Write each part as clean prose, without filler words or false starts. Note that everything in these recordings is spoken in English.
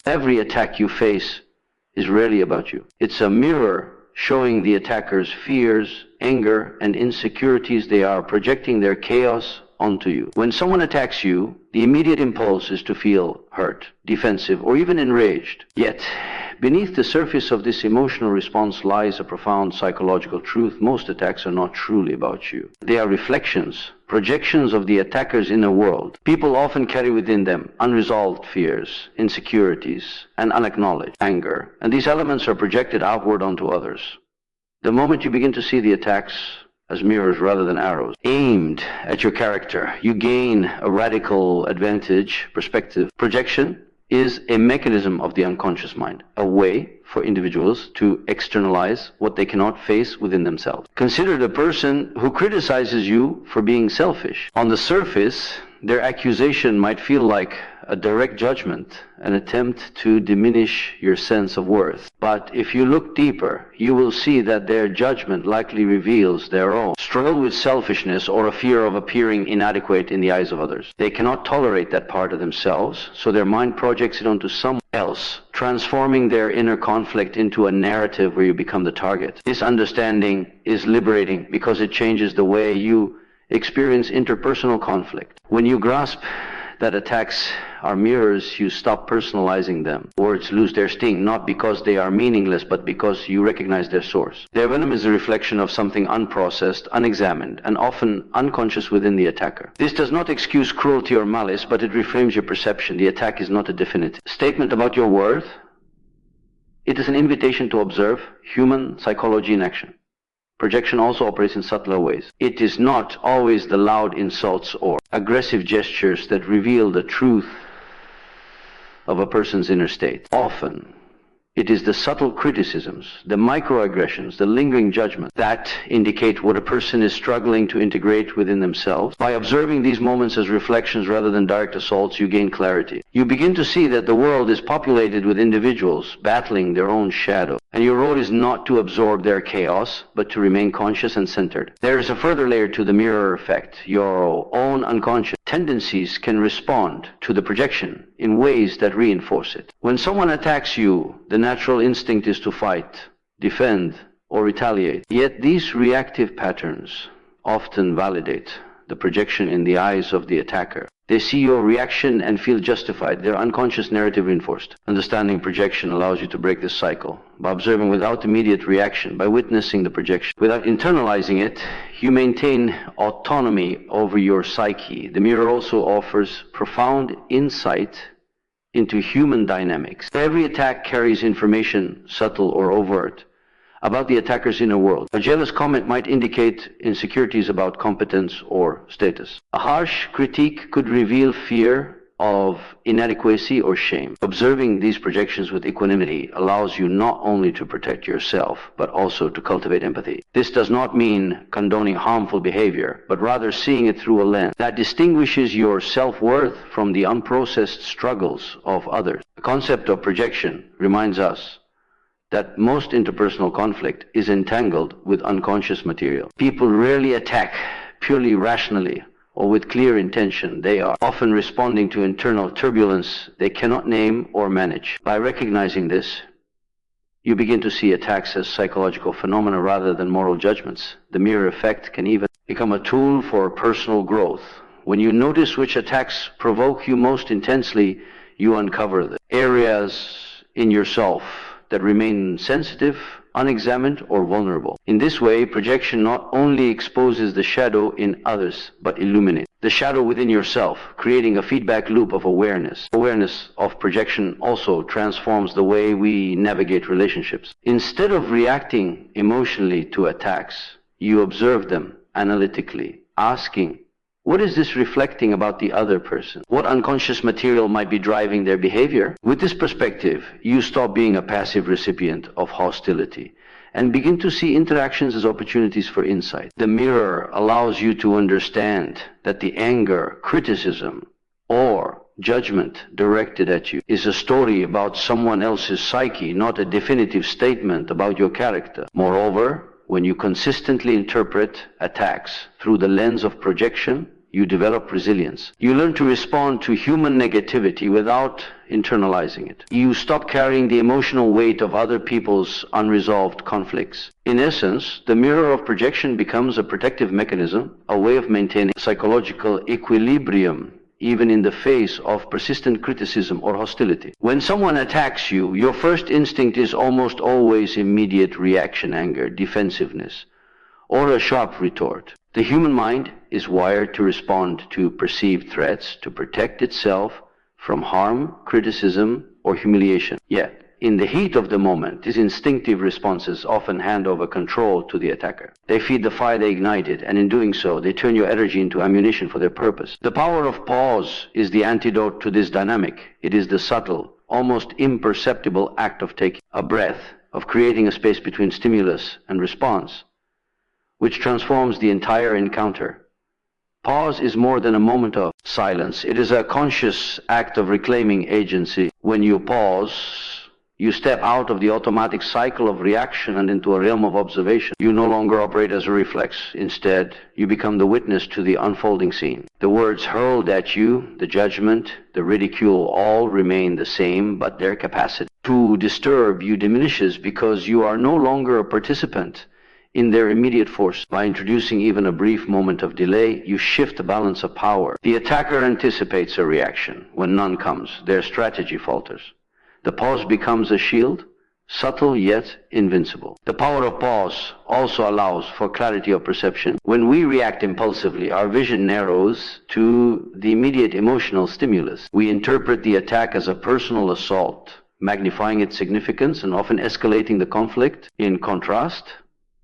Every attack you face is rarely about you. It's a mirror showing the attacker's fears, anger, and insecurities. They are projecting their chaos onto you. When someone attacks you, the immediate impulse is to feel hurt, defensive, or even enraged. Yet, beneath the surface of this emotional response lies a profound psychological truth. Most attacks are not truly about you. They are reflections, projections of the attacker's inner world. People often carry within them unresolved fears, insecurities, and unacknowledged anger. And these elements are projected outward onto others. The moment you begin to see the attacks as mirrors rather than arrows aimed at your character, you gain a radical advantage. Perspective projection is a mechanism of the unconscious mind, a way for individuals to externalize what they cannot face within themselves. Consider the person who criticizes you for being selfish. On the surface, their accusation might feel like a direct judgment, an attempt to diminish your sense of worth. But if you look deeper, you will see that their judgment likely reveals their own struggle with selfishness or a fear of appearing inadequate in the eyes of others. They cannot tolerate that part of themselves, so their mind projects it onto someone else, transforming their inner conflict into a narrative where you become the target. This understanding is liberating because it changes the way you experience interpersonal conflict. When you grasp that attacks are mirrors, you stop personalizing them. Words lose their sting, not because they are meaningless, but because you recognize their source. Their venom is a reflection of something unprocessed, unexamined, and often unconscious within the attacker. This does not excuse cruelty or malice, but it reframes your perception. The attack is not a definitive statement about your worth. It is an invitation to observe human psychology in action. Projection also operates in subtler ways. It is not always the loud insults or aggressive gestures that reveal the truth of a person's inner state. Often, it is the subtle criticisms, the microaggressions, the lingering judgment that indicate what a person is struggling to integrate within themselves. By observing these moments as reflections rather than direct assaults, you gain clarity. You begin to see that the world is populated with individuals battling their own shadow. And your role is not to absorb their chaos, but to remain conscious and centered. There is a further layer to the mirror effect. Your own unconscious tendencies can respond to the projection in ways that reinforce it. When someone attacks you, the natural instinct is to fight, defend, or retaliate. Yet these reactive patterns often validate the projection in the eyes of the attacker. They see your reaction and feel justified. Their unconscious narrative reinforced. Understanding projection allows you to break this cycle. By observing without immediate reaction, by witnessing the projection, without internalizing it, you maintain autonomy over your psyche. The mirror also offers profound insight into human dynamics. Every attack carries information, subtle or overt, about the attacker's inner world. A jealous comment might indicate insecurities about competence or status. A harsh critique could reveal fear of inadequacy or shame. Observing these projections with equanimity allows you not only to protect yourself, but also to cultivate empathy. This does not mean condoning harmful behavior, but rather seeing it through a lens that distinguishes your self-worth from the unprocessed struggles of others. The concept of projection reminds us that most interpersonal conflict is entangled with unconscious material. People rarely attack purely rationally or with clear intention. They are often responding to internal turbulence they cannot name or manage. By recognizing this, you begin to see attacks as psychological phenomena rather than moral judgments. The mirror effect can even become a tool for personal growth. When you notice which attacks provoke you most intensely, you uncover the areas in yourself that remain sensitive, unexamined, or vulnerable. In this way, projection not only exposes the shadow in others, but illuminates the shadow within yourself, creating a feedback loop of awareness. Awareness of projection also transforms the way we navigate relationships. Instead of reacting emotionally to attacks, you observe them analytically, asking, what is this reflecting about the other person? What unconscious material might be driving their behavior? With this perspective, you stop being a passive recipient of hostility and begin to see interactions as opportunities for insight. The mirror allows you to understand that the anger, criticism, or judgment directed at you is a story about someone else's psyche, not a definitive statement about your character. Moreover, when you consistently interpret attacks through the lens of projection, you develop resilience. You learn to respond to human negativity without internalizing it. You stop carrying the emotional weight of other people's unresolved conflicts. In essence, the mirror of projection becomes a protective mechanism, a way of maintaining psychological equilibrium even in the face of persistent criticism or hostility. When someone attacks you, your first instinct is almost always immediate reaction, anger, defensiveness, or a sharp retort. The human mind is wired to respond to perceived threats to protect itself from harm, criticism, or humiliation. Yet, in the heat of the moment, these instinctive responses often hand over control to the attacker. They feed the fire they ignited, and in doing so, they turn your energy into ammunition for their purpose. The power of pause is the antidote to this dynamic. It is the subtle, almost imperceptible act of taking a breath, of creating a space between stimulus and response, which transforms the entire encounter. Pause is more than a moment of silence. It is a conscious act of reclaiming agency. When you pause, you step out of the automatic cycle of reaction and into a realm of observation. You no longer operate as a reflex. Instead, you become the witness to the unfolding scene. The words hurled at you, the judgment, the ridicule, all remain the same, but their capacity to disturb you diminishes because you are no longer a participant in their immediate force. By introducing even a brief moment of delay, you shift the balance of power. The attacker anticipates a reaction. When none comes, their strategy falters. The pause becomes a shield, subtle yet invincible. The power of pause also allows for clarity of perception. When we react impulsively, our vision narrows to the immediate emotional stimulus. We interpret the attack as a personal assault, magnifying its significance and often escalating the conflict. In contrast,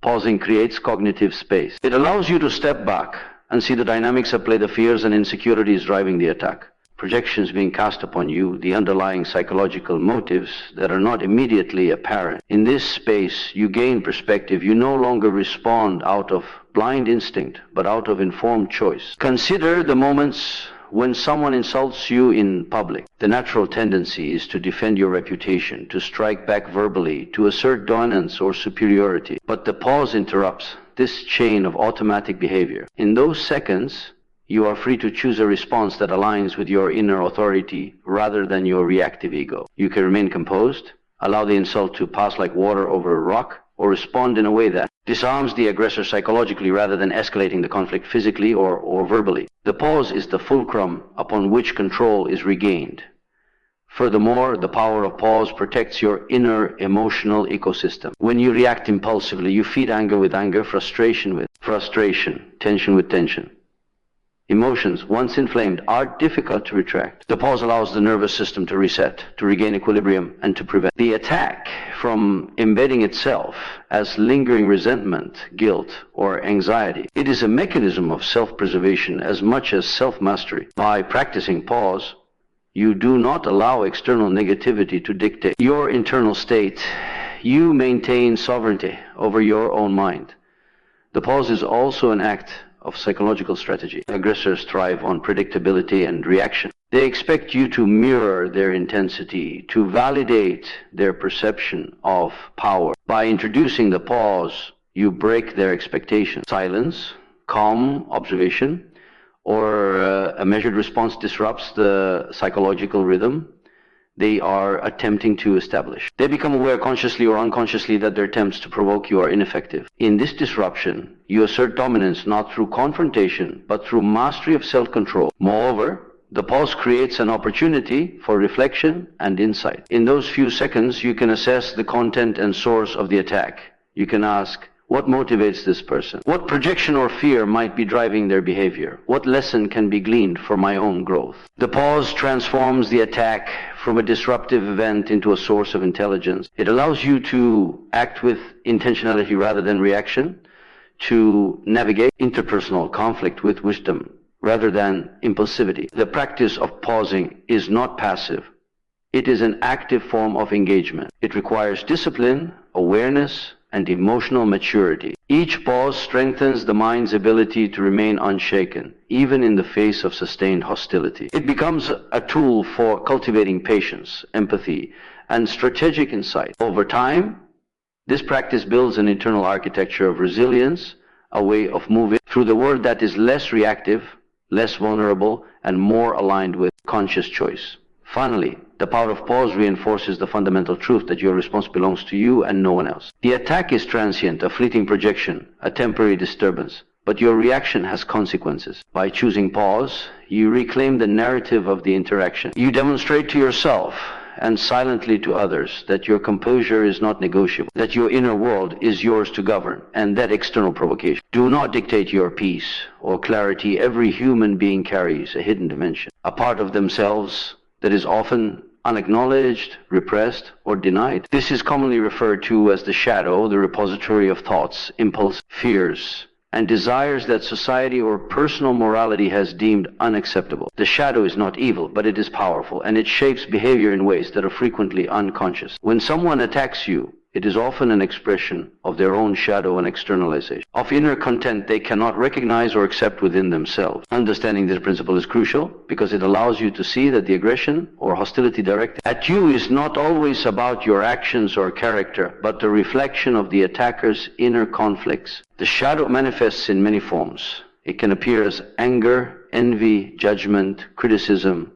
pausing creates cognitive space. It allows you to step back and see the dynamics at play, the fears and insecurities driving the attack. Projections being cast upon you, the underlying psychological motives that are not immediately apparent. In this space, you gain perspective. You no longer respond out of blind instinct, but out of informed choice. Consider the moments when someone insults you in public. The natural tendency is to defend your reputation, to strike back verbally, to assert dominance or superiority. But the pause interrupts this chain of automatic behavior. In those seconds, you are free to choose a response that aligns with your inner authority rather than your reactive ego. You can remain composed, allow the insult to pass like water over a rock, or respond in a way that disarms the aggressor psychologically rather than escalating the conflict physically or verbally. The pause is the fulcrum upon which control is regained. Furthermore, the power of pause protects your inner emotional ecosystem. When you react impulsively, you feed anger with anger, frustration with frustration, tension with tension. Emotions, once inflamed, are difficult to retract. The pause allows the nervous system to reset, to regain equilibrium, and to prevent the attack from embedding itself as lingering resentment, guilt, or anxiety. It is a mechanism of self-preservation as much as self-mastery. By practicing pause, you do not allow external negativity to dictate your internal state. You maintain sovereignty over your own mind. The pause is also an act of psychological strategy. Aggressors thrive on predictability and reaction. They expect you to mirror their intensity, to validate their perception of power. By introducing the pause, you break their expectations. Silence, calm observation, or a measured response disrupts the psychological rhythm they are attempting to establish. They become aware consciously or unconsciously that their attempts to provoke you are ineffective. In this disruption, you assert dominance not through confrontation, but through mastery of self-control. Moreover, the pause creates an opportunity for reflection and insight. In those few seconds, you can assess the content and source of the attack. You can ask, what motivates this person? What projection or fear might be driving their behavior? What lesson can be gleaned for my own growth? The pause transforms the attack from a disruptive event into a source of intelligence. It allows you to act with intentionality rather than reaction, to navigate interpersonal conflict with wisdom rather than impulsivity. The practice of pausing is not passive. It is an active form of engagement. It requires discipline, awareness, and emotional maturity. Each pause strengthens the mind's ability to remain unshaken, even in the face of sustained hostility. It becomes a tool for cultivating patience, empathy, and strategic insight. Over time, this practice builds an internal architecture of resilience, a way of moving through the world that is less reactive less vulnerable, and more aligned with conscious choice. Finally, the power of pause reinforces the fundamental truth that your response belongs to you and no one else. The attack is transient, a fleeting projection, a temporary disturbance, but your reaction has consequences. By choosing pause, you reclaim the narrative of the interaction. You demonstrate to yourself and silently to others that your composure is not negotiable, that your inner world is yours to govern, and that external provocation do not dictate your peace or clarity. Every human being carries a hidden dimension, a part of themselves that is often unacknowledged, repressed, or denied. This is commonly referred to as the shadow, the repository of thoughts, impulses, fears, and desires that society or personal morality has deemed unacceptable. The shadow is not evil, but it is powerful, and it shapes behavior in ways that are frequently unconscious. When someone attacks you, it is often an expression of their own shadow and externalization, of inner content they cannot recognize or accept within themselves. Understanding this principle is crucial because it allows you to see that the aggression or hostility directed at you is not always about your actions or character, but the reflection of the attacker's inner conflicts. The shadow manifests in many forms. It can appear as anger, envy, judgment, criticism,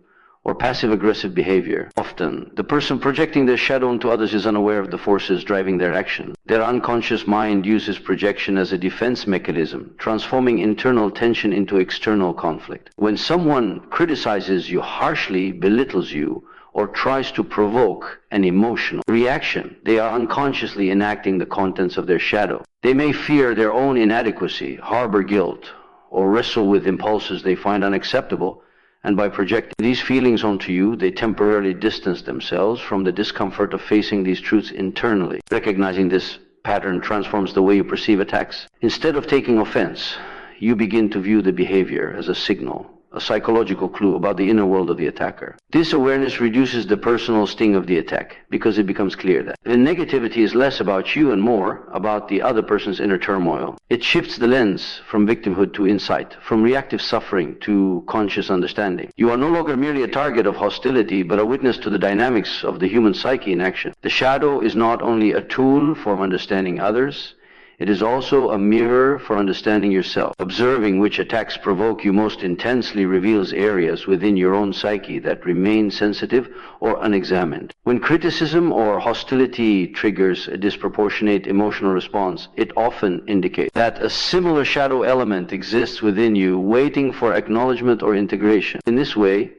or passive-aggressive behavior. Often, the person projecting their shadow onto others is unaware of the forces driving their action. Their unconscious mind uses projection as a defense mechanism, transforming internal tension into external conflict. When someone criticizes you harshly, belittles you, or tries to provoke an emotional reaction, they are unconsciously enacting the contents of their shadow. They may fear their own inadequacy, harbor guilt, or wrestle with impulses they find unacceptable, and by projecting these feelings onto you, they temporarily distance themselves from the discomfort of facing these truths internally. Recognizing this pattern transforms the way you perceive attacks. Instead of taking offense, you begin to view the behavior as a signal, a psychological clue about the inner world of the attacker. This awareness reduces the personal sting of the attack because it becomes clear that the negativity is less about you and more about the other person's inner turmoil. It shifts the lens from victimhood to insight, from reactive suffering to conscious understanding. You are no longer merely a target of hostility, but a witness to the dynamics of the human psyche in action. The shadow is not only a tool for understanding others, it is also a mirror for understanding yourself. Observing which attacks provoke you most intensely reveals areas within your own psyche that remain sensitive or unexamined. When criticism or hostility triggers a disproportionate emotional response, it often indicates that a similar shadow element exists within you, waiting for acknowledgement or integration. In this way,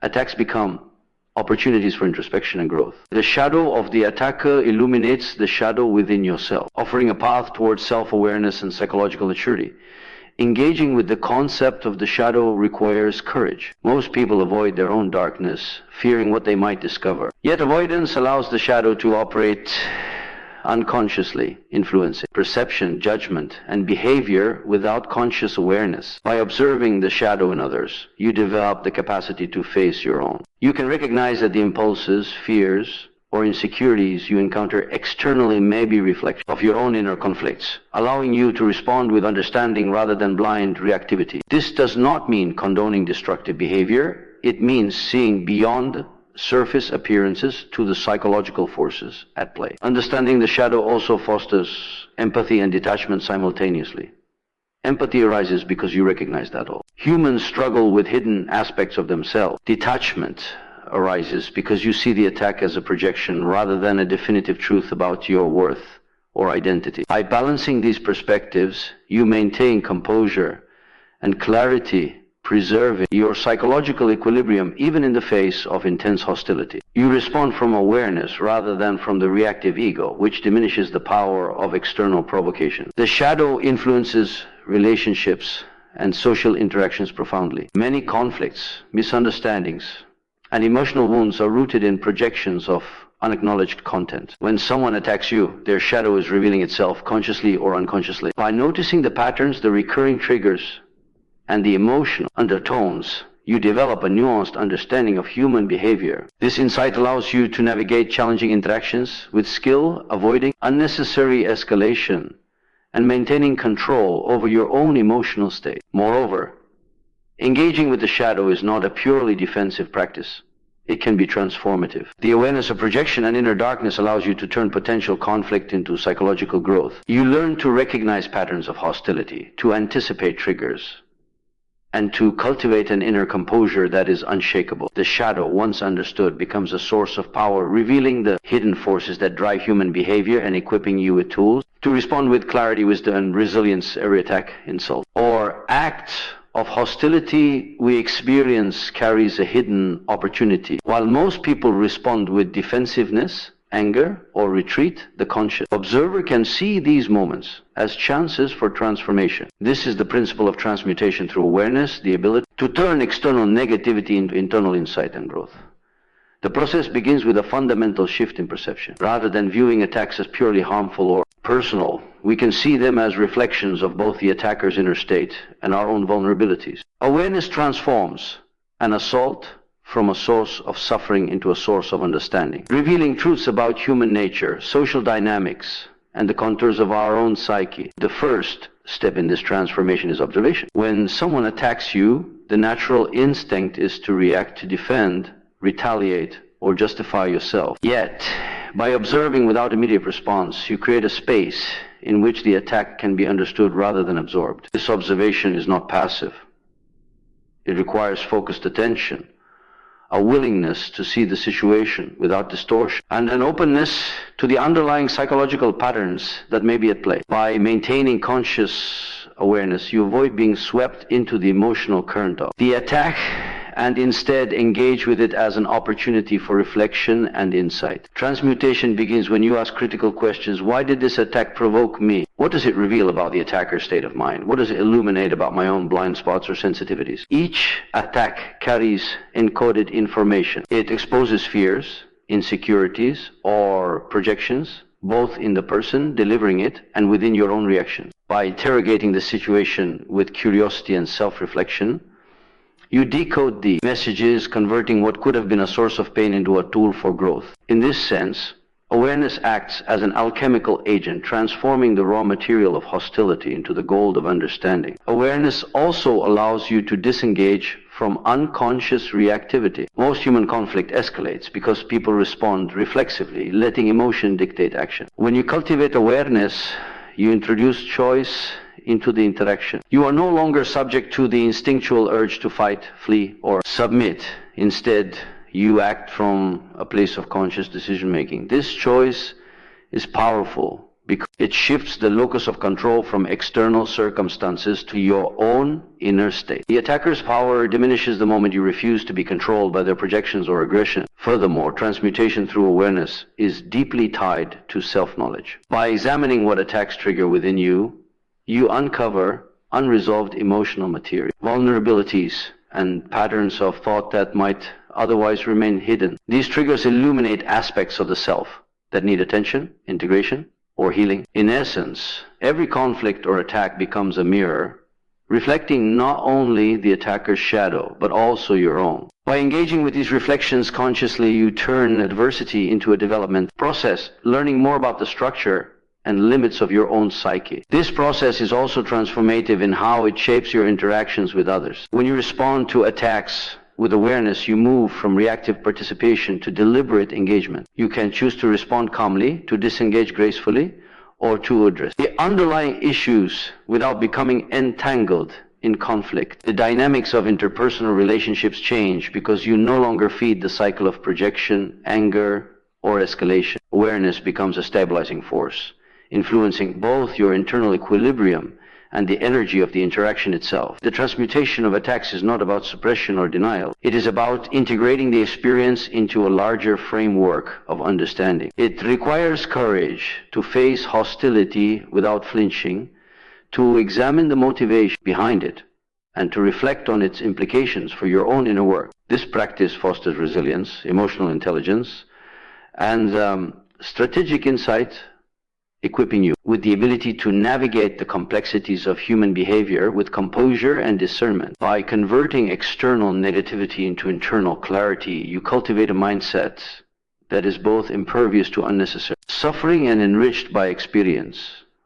attacks become opportunities for introspection and growth. The shadow of the attacker illuminates the shadow within yourself, offering a path towards self-awareness and psychological maturity. Engaging with the concept of the shadow requires courage. Most people avoid their own darkness, fearing what they might discover. Yet avoidance allows the shadow to operate unconsciously, influencing perception, judgment, and behavior without conscious awareness. By observing the shadow in others, you develop the capacity to face your own. You can recognize that the impulses, fears, or insecurities you encounter externally may be reflections of your own inner conflicts, allowing you to respond with understanding rather than blind reactivity. This does not mean condoning destructive behavior. It means seeing beyond surface appearances to the psychological forces at play. Understanding the shadow also fosters empathy and detachment simultaneously. Empathy arises because you recognize that all. Humans struggle with hidden aspects of themselves. Detachment arises because you see the attack as a projection rather than a definitive truth about your worth or identity. By balancing these perspectives, you maintain composure and clarity, preserving your psychological equilibrium even in the face of intense hostility. You respond from awareness rather than from the reactive ego, which diminishes the power of external provocation. The shadow influences relationships and social interactions profoundly. Many conflicts, misunderstandings, and emotional wounds are rooted in projections of unacknowledged content. When someone attacks you, their shadow is revealing itself consciously or unconsciously. By noticing the patterns, the recurring triggers, and the emotional undertones, you develop a nuanced understanding of human behavior. This insight allows you to navigate challenging interactions with skill, avoiding unnecessary escalation, and maintaining control over your own emotional state. Moreover, engaging with the shadow is not a purely defensive practice. It can be transformative. The awareness of projection and inner darkness allows you to turn potential conflict into psychological growth. You learn to recognize patterns of hostility, to anticipate triggers, and to cultivate an inner composure that is unshakable. The shadow, once understood, becomes a source of power, revealing the hidden forces that drive human behavior and equipping you with tools to respond with clarity, wisdom, and resilience every attack, insult, or act of hostility we experience carries a hidden opportunity. While most people respond with defensiveness, anger, or retreat, the conscious observer can see these moments as chances for transformation. This is the principle of transmutation through awareness, the ability to turn external negativity into internal insight and growth. The process begins with a fundamental shift in perception. Rather than viewing attacks as purely harmful or personal, we can see them as reflections of both the attacker's inner state and our own vulnerabilities. Awareness transforms an assault from a source of suffering into a source of understanding, revealing truths about human nature, social dynamics, and the contours of our own psyche. The first step in this transformation is observation. When someone attacks you, the natural instinct is to react, to defend, retaliate, or justify yourself. Yet, by observing without immediate response, you create a space in which the attack can be understood rather than absorbed. This observation is not passive. It requires focused attention, a willingness to see the situation without distortion, and an openness to the underlying psychological patterns that may be at play. By maintaining conscious awareness, you avoid being swept into the emotional current of the attack and instead engage with it as an opportunity for reflection and insight. Transmutation begins when you ask critical questions. Why did this attack provoke me? What does it reveal about the attacker's state of mind? What does it illuminate about my own blind spots or sensitivities? Each attack carries encoded information. It exposes fears, insecurities, or projections, both in the person delivering it and within your own reaction. By interrogating the situation with curiosity and self-reflection, you decode the messages, converting what could have been a source of pain into a tool for growth. In this sense, awareness acts as an alchemical agent, transforming the raw material of hostility into the gold of understanding. Awareness also allows you to disengage from unconscious reactivity. Most human conflict escalates because people respond reflexively, letting emotion dictate action. When you cultivate awareness, you introduce choice into the interaction. You are no longer subject to the instinctual urge to fight, flee, or submit. Instead, you act from a place of conscious decision-making. This choice is powerful because it shifts the locus of control from external circumstances to your own inner state. The attacker's power diminishes the moment you refuse to be controlled by their projections or aggression. Furthermore, transmutation through awareness is deeply tied to self-knowledge. By examining what attacks trigger within you, you uncover unresolved emotional material, vulnerabilities, and patterns of thought that might otherwise remain hidden. These triggers illuminate aspects of the self that need attention, integration, or healing. In essence, every conflict or attack becomes a mirror, reflecting not only the attacker's shadow, but also your own. By engaging with these reflections consciously, you turn adversity into a development process, learning more about the structure and limits of your own psyche. This process is also transformative in how it shapes your interactions with others. When you respond to attacks with awareness, you move from reactive participation to deliberate engagement. You can choose to respond calmly, to disengage gracefully, or to address the underlying issues without becoming entangled in conflict. The dynamics of interpersonal relationships change because you no longer feed the cycle of projection, anger, or escalation. Awareness becomes a stabilizing force, influencing both your internal equilibrium and the energy of the interaction itself. The transmutation of attacks is not about suppression or denial. It is about integrating the experience into a larger framework of understanding. It requires courage to face hostility without flinching, to examine the motivation behind it, and to reflect on its implications for your own inner work. This practice fosters resilience, emotional intelligence, and strategic insight, equipping you with the ability to navigate the complexities of human behavior with composure and discernment. By converting external negativity into internal clarity, you cultivate a mindset that is both impervious to unnecessary suffering and enriched by experience.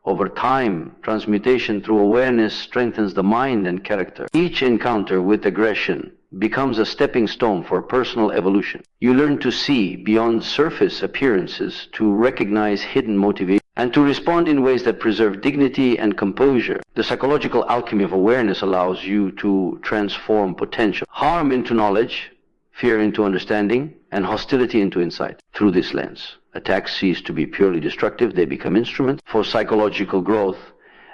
Over time, transmutation through awareness strengthens the mind and character. Each encounter with aggression becomes a stepping stone for personal evolution. You learn to see beyond surface appearances, to recognize hidden motivations, and to respond in ways that preserve dignity and composure. The psychological alchemy of awareness allows you to transform potential harm into knowledge, fear into understanding, and hostility into insight. Through this lens, attacks cease to be purely destructive. They become instruments for psychological growth,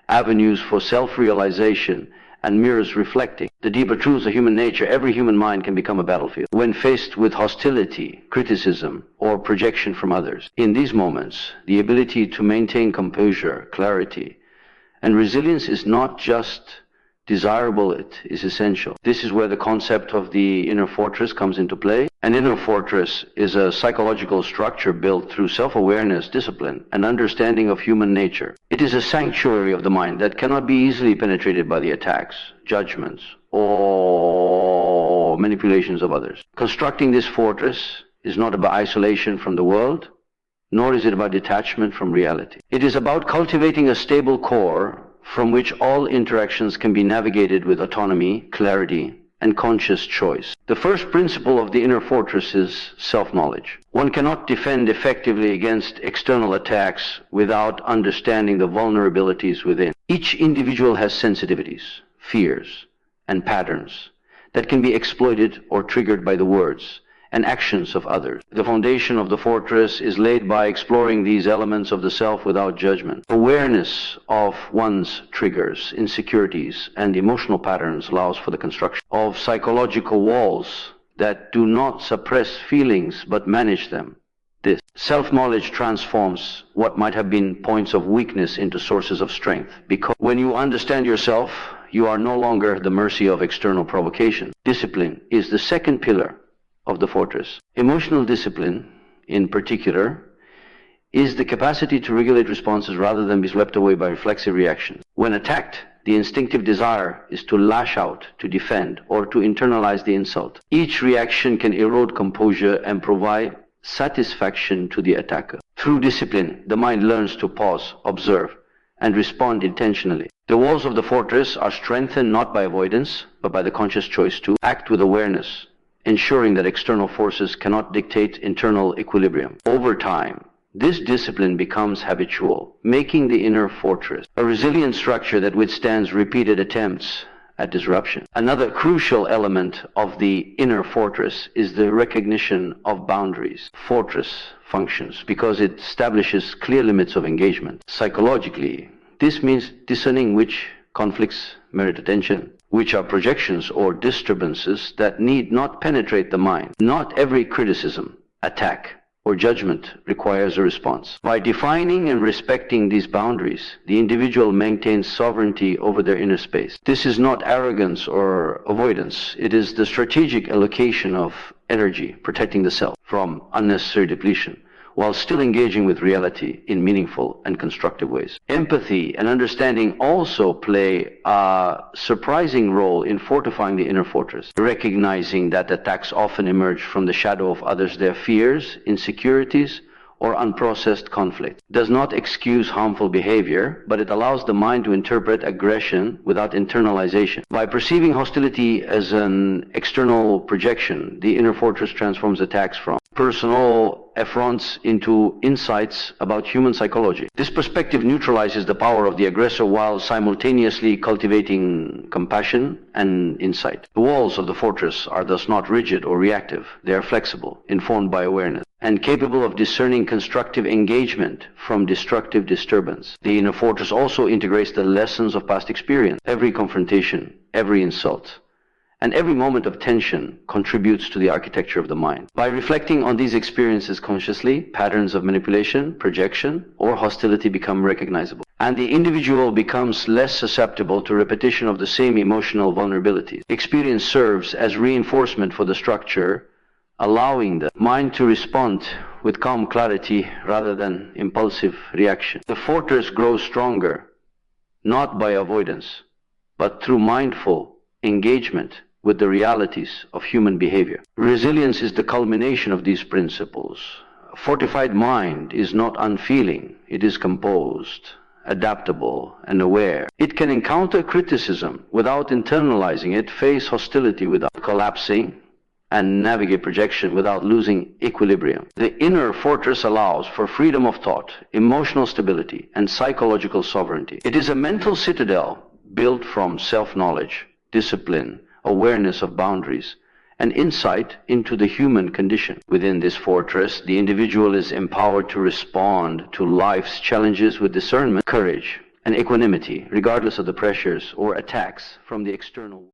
avenues for self-realization, and mirrors reflecting the deeper truths of human nature. Every human mind can become a battlefield when faced with hostility, criticism, or projection from others. In these moments, the ability to maintain composure, clarity, and resilience is not just desirable, it is essential. This is where the concept of the inner fortress comes into play. An inner fortress is a psychological structure built through self-awareness, discipline, and understanding of human nature. It is a sanctuary of the mind that cannot be easily penetrated by the attacks, judgments, or manipulations of others. Constructing this fortress is not about isolation from the world, nor is it about detachment from reality. It is about cultivating a stable core from which all interactions can be navigated with autonomy, clarity, and conscious choice. The first principle of the inner fortress is self-knowledge. One cannot defend effectively against external attacks without understanding the vulnerabilities within. Each individual has sensitivities, fears, and patterns that can be exploited or triggered by the words and actions of others. The foundation of the fortress is laid by exploring these elements of the self without judgment. Awareness of one's triggers, insecurities, and emotional patterns allows for the construction of psychological walls that do not suppress feelings but manage them. This self-knowledge transforms what might have been points of weakness into sources of strength, because when you understand yourself, you are no longer at the mercy of external provocation. Discipline is the second pillar of the fortress. Emotional discipline, in particular, is the capacity to regulate responses rather than be swept away by reflexive reactions. When attacked, the instinctive desire is to lash out, to defend, or to internalize the insult. Each reaction can erode composure and provide satisfaction to the attacker. Through discipline, the mind learns to pause, observe, and respond intentionally. The walls of the fortress are strengthened not by avoidance, but by the conscious choice to act with awareness, ensuring that external forces cannot dictate internal equilibrium. Over time, this discipline becomes habitual, making the inner fortress a resilient structure that withstands repeated attempts at disruption. Another crucial element of the inner fortress is the recognition of boundaries. Fortress functions because it establishes clear limits of engagement. Psychologically, this means discerning which conflicts merit attention, which are projections or disturbances that need not penetrate the mind. Not every criticism, attack, or judgment requires a response. By defining and respecting these boundaries, the individual maintains sovereignty over their inner space. This is not arrogance or avoidance. It is the strategic allocation of energy, protecting the self from unnecessary depletion, while still engaging with reality in meaningful and constructive ways. Empathy and understanding also play a surprising role in fortifying the inner fortress. Recognizing that attacks often emerge from the shadow of others, their fears, insecurities, or unprocessed conflict does not excuse harmful behavior, but it allows the mind to interpret aggression without internalization. By perceiving hostility as an external projection, the inner fortress transforms attacks from personal affronts into insights about human psychology. This perspective neutralizes the power of the aggressor while simultaneously cultivating compassion and insight. The walls of the fortress are thus not rigid or reactive. They are flexible, informed by awareness, and capable of discerning constructive engagement from destructive disturbance. The inner fortress also integrates the lessons of past experience. Every confrontation, every insult, and every moment of tension contributes to the architecture of the mind. By reflecting on these experiences consciously, patterns of manipulation, projection, or hostility become recognizable, and the individual becomes less susceptible to repetition of the same emotional vulnerabilities. Experience serves as reinforcement for the structure, allowing the mind to respond with calm clarity rather than impulsive reaction. The fortress grows stronger, not by avoidance, but through mindful engagement with the realities of human behavior. Resilience is the culmination of these principles. A fortified mind is not unfeeling, it is composed, adaptable, and aware. It can encounter criticism without internalizing it, face hostility without collapsing, and navigate projection without losing equilibrium. The inner fortress allows for freedom of thought, emotional stability, and psychological sovereignty. It is a mental citadel built from self-knowledge, discipline, awareness of boundaries, and insight into the human condition. Within this fortress, the individual is empowered to respond to life's challenges with discernment, courage, and equanimity, regardless of the pressures or attacks from the external world.